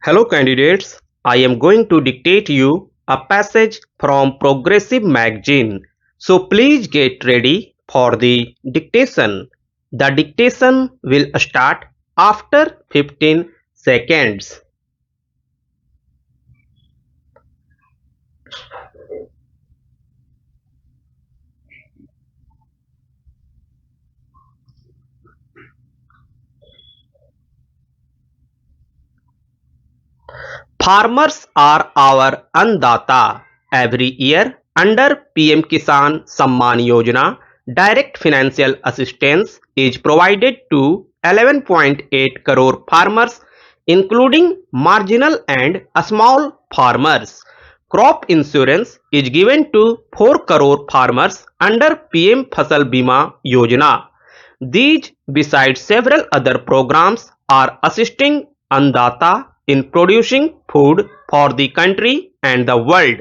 Hello candidates, I am going to dictate you a passage from Progressive Magazine. So please get ready for the dictation. The dictation will start after 15 seconds. Farmers are our Annadata. Every year, under PM Kisan Samman Yojana, direct financial assistance is provided to 11.8 crore farmers, including marginal and small farmers. Crop insurance is given to 4 crore farmers under PM Fasal Bima Yojana. These, besides several other programs, are assisting Annadata in producing food for the country and the world.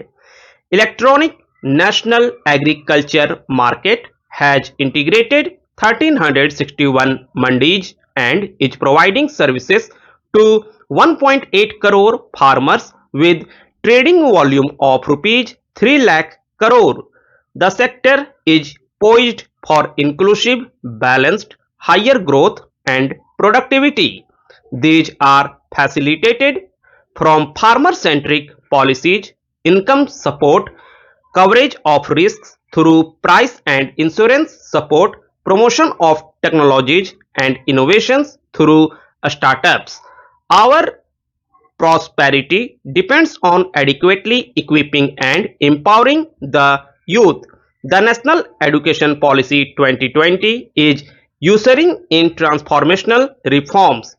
Electronic National Agriculture Market has integrated 1361 mandis and is providing services to 1.8 crore farmers with trading volume of rupees 3 lakh crore. The sector is poised for inclusive, balanced, higher growth and productivity. These are facilitated from farmer-centric policies, income support, coverage of risks through price and insurance support, promotion of technologies and innovations through startups. Our prosperity depends on adequately equipping and empowering the youth. The National Education Policy 2020 is ushering in transformational reforms.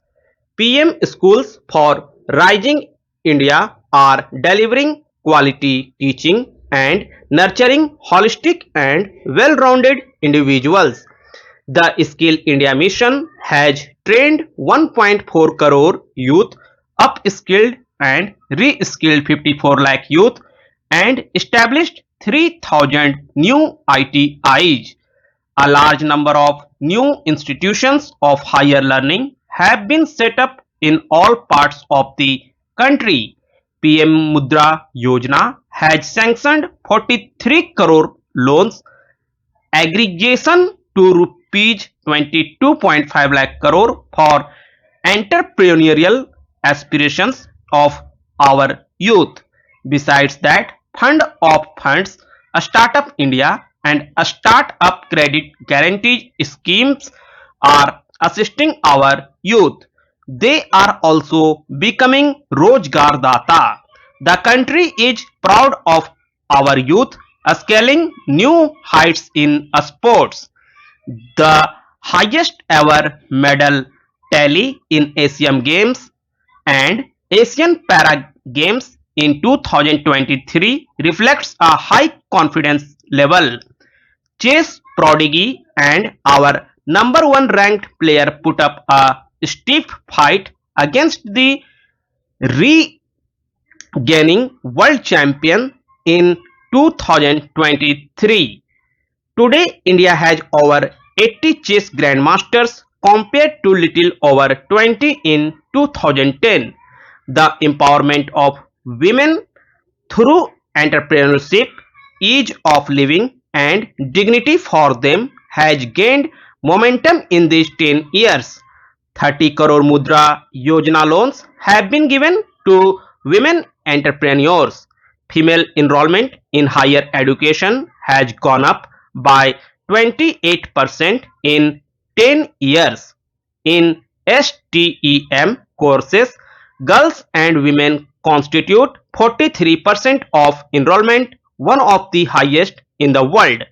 PM Schools for Rising India are delivering quality teaching and nurturing holistic and well-rounded individuals. The Skill India mission has trained 1.4 crore youth, upskilled and re-skilled 54 lakh youth, and established 3,000 new ITIs. A large number of new institutions of higher learning have been set up in all parts of the country. PM Mudra Yojana has sanctioned 43 crore loans, aggregation to rupees 22.5 lakh crore for entrepreneurial aspirations of our youth. Besides that, Fund of Funds, a Startup India and a Startup Credit Guarantee schemes are assisting our youth. They are also becoming Rozgar Data. The country is proud of our youth scaling new heights in sports. The highest ever medal tally in Asian Games and Asian Para Games in 2023 reflects a high confidence level. Chess prodigy and our number one ranked player put up a stiff fight against the regaining world champion in 2023. Today, India has over 80 chess grandmasters compared to little over 20 in 2010. The empowerment of women through entrepreneurship, ease of living, and dignity for them has gained momentum in these 10 years. 30 crore Mudra Yojana loans have been given to women entrepreneurs. Female enrollment in higher education has gone up by 28% in 10 years. In STEM courses, girls and women constitute 43% of enrollment, one of the highest in the world.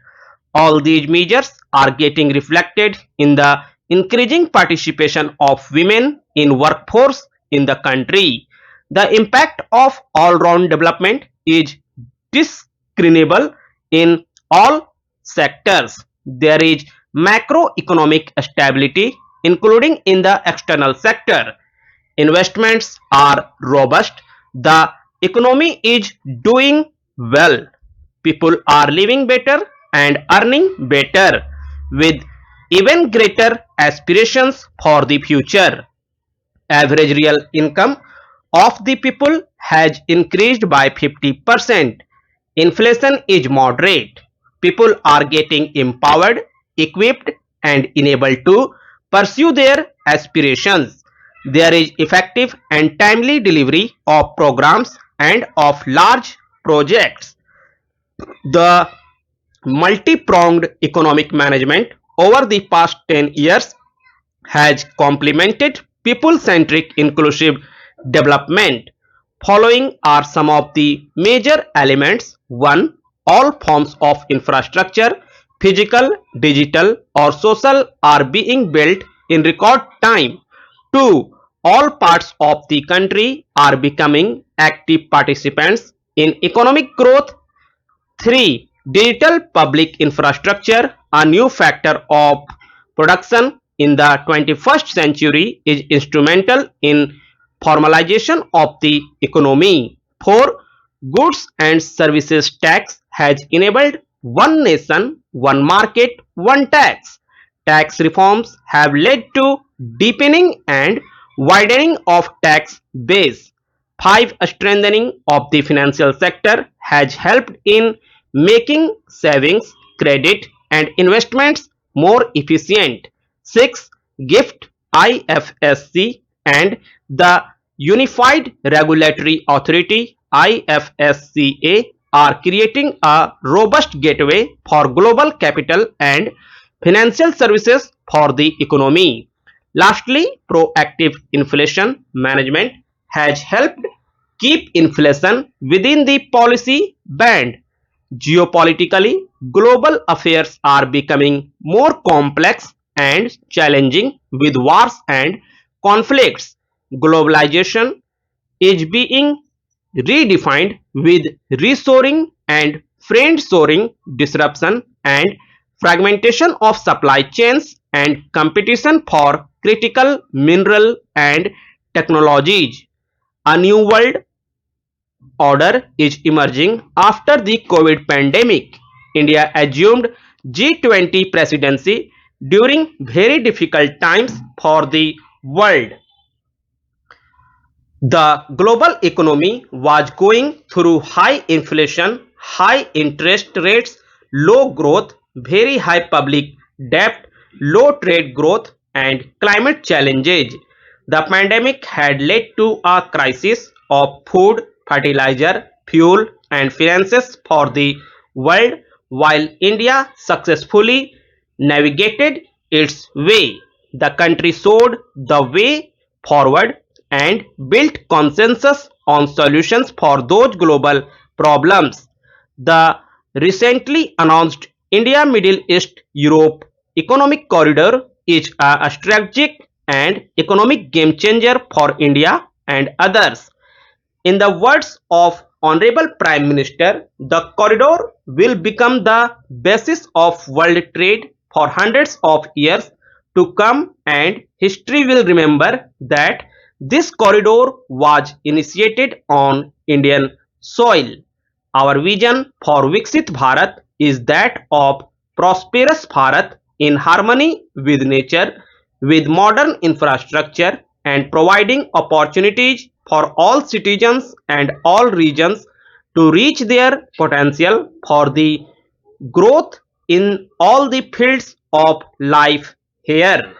All these measures are getting reflected in the increasing participation of women in workforce in the country. The impact of all-round development is discernible in all sectors. There is macroeconomic stability, including in the external sector. Investments are robust. The economy is doing well. People are living better and earning better with even greater aspirations for the future. Average real income of the people has increased by 50%. Inflation is moderate. People are getting empowered, equipped, and enabled to pursue their aspirations. There is effective and timely delivery of programs and of large projects. The multi-pronged economic management over the past 10 years has complemented people-centric inclusive development. Following are some of the major elements. 1. All forms of infrastructure, physical, digital, or social, are being built in record time. 2. All parts of the country are becoming active participants in economic growth. 3. Digital public infrastructure, a new factor of production in the 21st century, is instrumental in formalization of the economy. 4. Goods and services tax has enabled one nation, one market, one tax. Tax reforms have led to deepening and widening of tax base. 5. Strengthening of the financial sector has helped in making savings, credit, and investments more efficient. 6. GIFT, IFSC, and the Unified Regulatory Authority IFSCA are creating a robust gateway for global capital and financial services for the economy. Lastly, proactive inflation management has helped keep inflation within the policy band. Geopolitically, global affairs are becoming more complex and challenging with wars and conflicts. Globalization is being redefined with reshoring and friendshoring, disruption and fragmentation of supply chains, and competition for critical mineral and technologies. A new world order is emerging after the COVID pandemic. India assumed G20 presidency during very difficult times for the world. The global economy was going through high inflation, high interest rates, low growth, very high public debt, low trade growth, and climate challenges. The pandemic had led to a crisis of food, fertilizer, fuel, and finances for the world, while India successfully navigated its way. The country showed the way forward and built consensus on solutions for those global problems. The recently announced India Middle East Europe Economic Corridor is a strategic and economic game changer for India and others. In the words of Honorable Prime Minister, the corridor will become the basis of world trade for hundreds of years to come, and history will remember that this corridor was initiated on Indian soil. Our vision for Viksit Bharat is that of prosperous Bharat in harmony with nature, with modern infrastructure, and providing opportunities for all citizens and all regions to reach their potential for the growth in all the fields of life here.